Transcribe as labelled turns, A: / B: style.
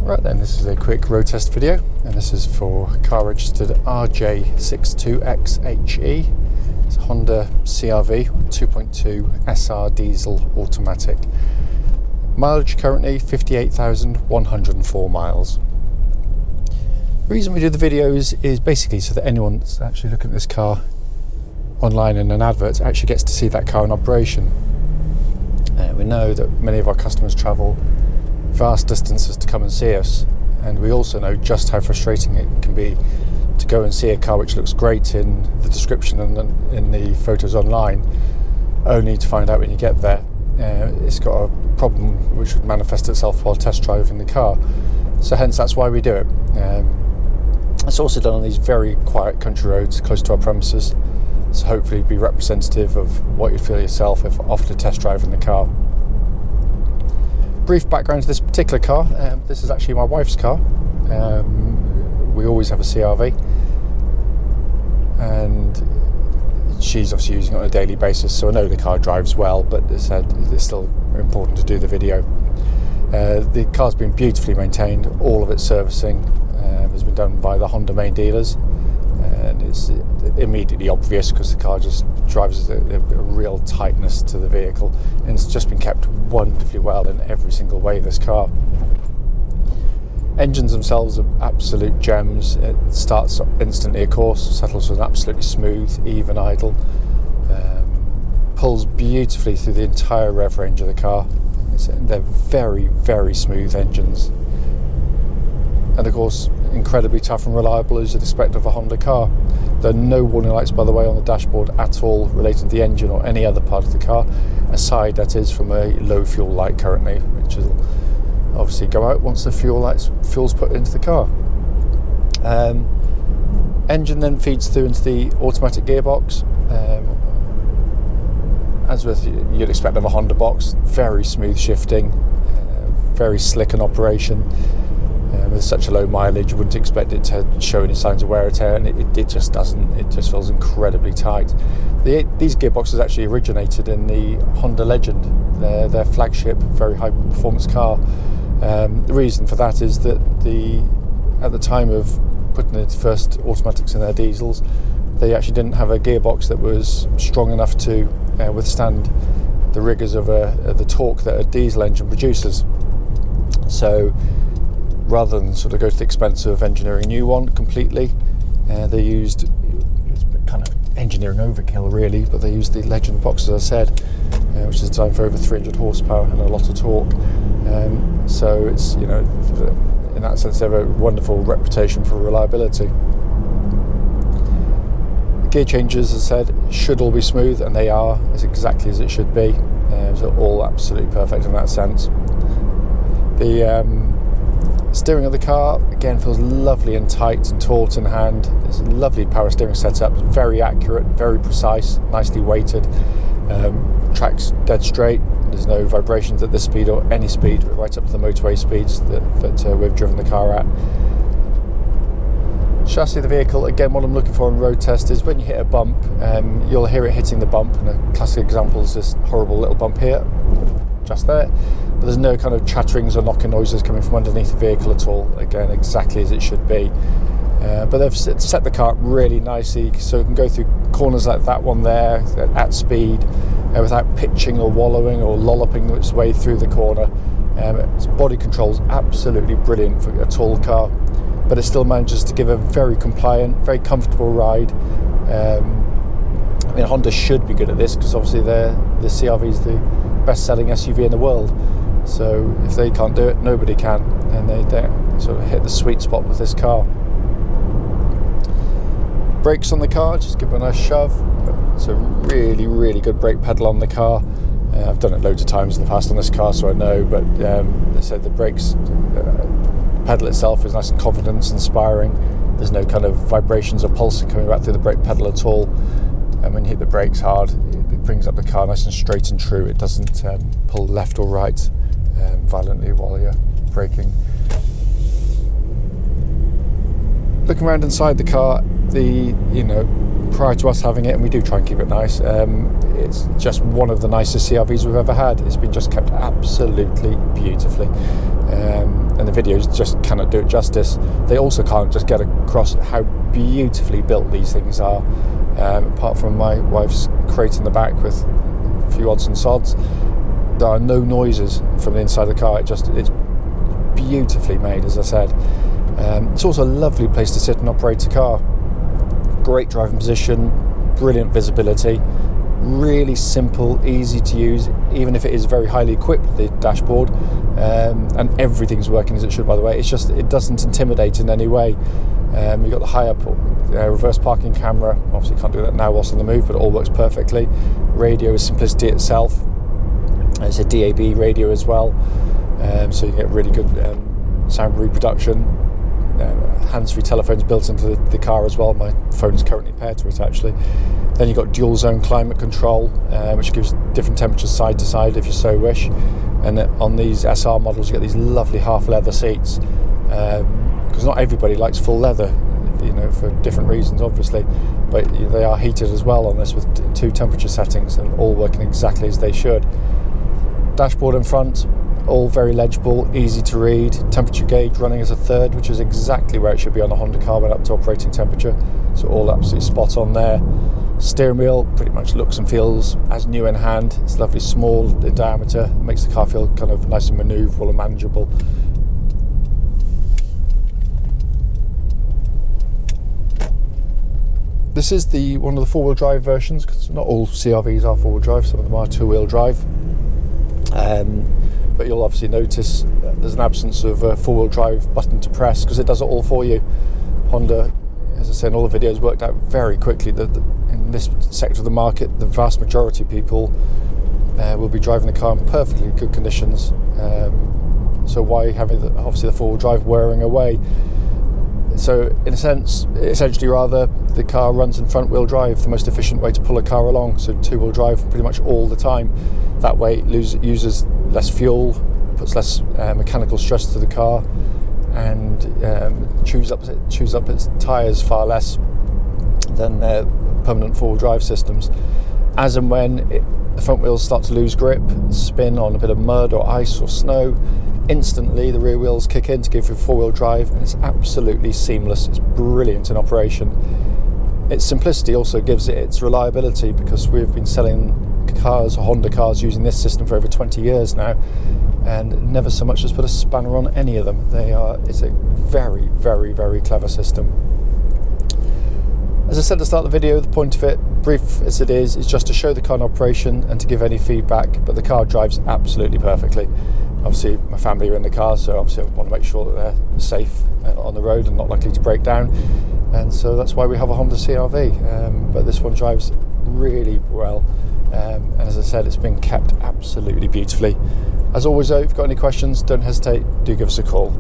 A: Right then, this is a quick road test video, and this is for car registered RJ62XHE. It's a Honda CR-V 2.2 SR diesel automatic. Mileage currently 58,104 miles. The reason we do the videos is basically so that anyone that's actually looking at this car online in an advert actually gets to see that car in operation. We know that many of our customers travel vast distances to come and see us, and we also know just how frustrating it can be to go and see a car which looks great in the description and in the photos online, only to find out when you get there it's got a problem which would manifest itself while test driving the car. So hence that's why we do it. It's also done on these very quiet country roads close to our premises, so hopefully be representative of what you'd feel yourself if offered a test drive in the car. Brief background to this particular car. This is actually my wife's car. We always have a CR-V, and she's obviously using it on a daily basis, so I know the car drives well, but as I said, it's still important to do the video. The car's been beautifully maintained. All of its servicing has been done by the Honda main dealers, and it's immediately obvious because the car just drives a real tightness to the vehicle, and it's just been kept wonderfully well in every single way, this car. Engines themselves are absolute gems. It starts instantly, of course, settles with an absolutely smooth, even idle, pulls beautifully through the entire rev range of the car. They're very, very smooth engines, and of course incredibly tough and reliable as you'd expect of a Honda car. There are no warning lights, by the way, on the dashboard at all relating to the engine or any other part of the car, aside, that is, from a low fuel light currently, which will obviously go out once the fuel's put into the car. Engine then feeds through into the automatic gearbox. As with you'd expect of a Honda box, very smooth shifting, very slick in operation. With such a low mileage, you wouldn't expect it to show any signs of wear and tear, and it just doesn't. It just feels incredibly tight. These gearboxes actually originated in the Honda Legend, their flagship, very high performance car. The reason for that is that at the time of putting the first automatics in their diesels, they actually didn't have a gearbox that was strong enough to withstand the rigours of the torque that a diesel engine produces. So rather than sort of go to the expense of engineering a new one completely, they used, it's kind of engineering overkill really, but they used the Legend box, as I said, which is designed for over 300 horsepower and a lot of torque. So it's, you know, in that sense they have a wonderful reputation for reliability. The gear changes, as I said, should all be smooth, and they are. It's exactly as it should be. So all absolutely perfect in that sense. The steering of the car again feels lovely and tight and taut in hand. It's a lovely power steering setup, very accurate, very precise, nicely weighted. Tracks dead straight. There's no vibrations at this speed or any speed, right up to the motorway speeds that we've driven the car at. Chassis of the vehicle, again, what I'm looking for on road test is when you hit a bump, you'll hear it hitting the bump, and a classic example is this horrible little bump here, just there. But there's no kind of chatterings or knocking noises coming from underneath the vehicle at all. Again, exactly as it should be. But they've set the car up really nicely, so it can go through corners like that one there at speed without pitching or wallowing or lolloping its way through the corner. Its body control is absolutely brilliant for a tall car, but it still manages to give a very compliant, very comfortable ride. I mean, Honda should be good at this because obviously the CR-V is the best-selling SUV in the world. So if they can't do it, nobody can, and they sort of hit the sweet spot with this car. Brakes on the car, just give it a nice shove. It's a really, really good brake pedal on the car. I've done it loads of times in the past on this car, so I know, but they said the brakes, pedal itself is nice and confidence-inspiring. There's no kind of vibrations or pulsing coming back through the brake pedal at all. And when you hit the brakes hard, it brings up the car nice and straight and true. It doesn't pull left or right violently while you're braking. Looking around inside the car, prior to us having it, and we do try and keep it nice, it's just one of the nicest CR-Vs we've ever had. It's been just kept absolutely beautifully, and the videos just cannot do it justice. They also can't just get across how beautifully built these things are. Apart from my wife's crate in the back with a few odds and sods, there are no noises from the inside of the car. It's beautifully made, as I said. It's also a lovely place to sit and operate a car. Great driving position, brilliant visibility, really simple, easy to use, even if it is very highly equipped, the dashboard, and everything's working as it should, by the way. It doesn't intimidate in any way. You've got the high up reverse parking camera. Obviously you can't do that now whilst on the move, but it all works perfectly. Radio is simplicity itself. It's a DAB radio as well, so you get really good sound reproduction. Hands-free telephones built into the car as well. My phone is currently paired to it, actually. Then you've got dual zone climate control, which gives different temperatures side to side if you so wish. And on these SR models you get these lovely half leather seats, because not everybody likes full leather, you know, for different reasons obviously, but they are heated as well on this with 2 temperature settings and all working exactly as they should. Dashboard in front, all very legible, easy to read. Temperature gauge running as a 3rd, which is exactly where it should be on a Honda car when up to operating temperature, so all absolutely spot on there. Steering wheel pretty much looks and feels as new in hand. It's lovely small in diameter, makes the car feel kind of nice and manoeuvrable and manageable. This is one of the 4-wheel drive versions, because not all CR-Vs are 4-wheel drive, some of them are 2-wheel drive. But you'll obviously notice there's an absence of a 4-wheel drive button to press, because it does it all for you. Honda, as I say in all the videos, worked out very quickly that in this sector of the market, the vast majority of people will be driving the car in perfectly good conditions. So why having obviously the 4-wheel drive wearing away? So in a sense, essentially rather, the car runs in front wheel drive, the most efficient way to pull a car along. So 2-wheel drive pretty much all the time. That way it uses less fuel, puts less mechanical stress to the car, and chews up its tyres far less than permanent 4-wheel drive systems. As and when the front wheels start to lose grip, spin on a bit of mud or ice or snow, instantly the rear wheels kick in to give you 4-wheel drive, and it's absolutely seamless. It's brilliant in operation. Its simplicity also gives it its reliability, because we've been selling cars, Honda cars, using this system for over 20 years now, and never so much as put a spanner on any of them. It's a very, very, very clever system. As I said at the start of the video, the point of it, brief as it is just to show the car in operation and to give any feedback, but the car drives absolutely perfectly. Obviously my family are in the car, so obviously I want to make sure that they're safe on the road and not likely to break down, and so that's why we have a Honda CR-V. But this one drives really well, and as I said, it's been kept absolutely beautifully. As always though, if you've got any questions, don't hesitate, do give us a call.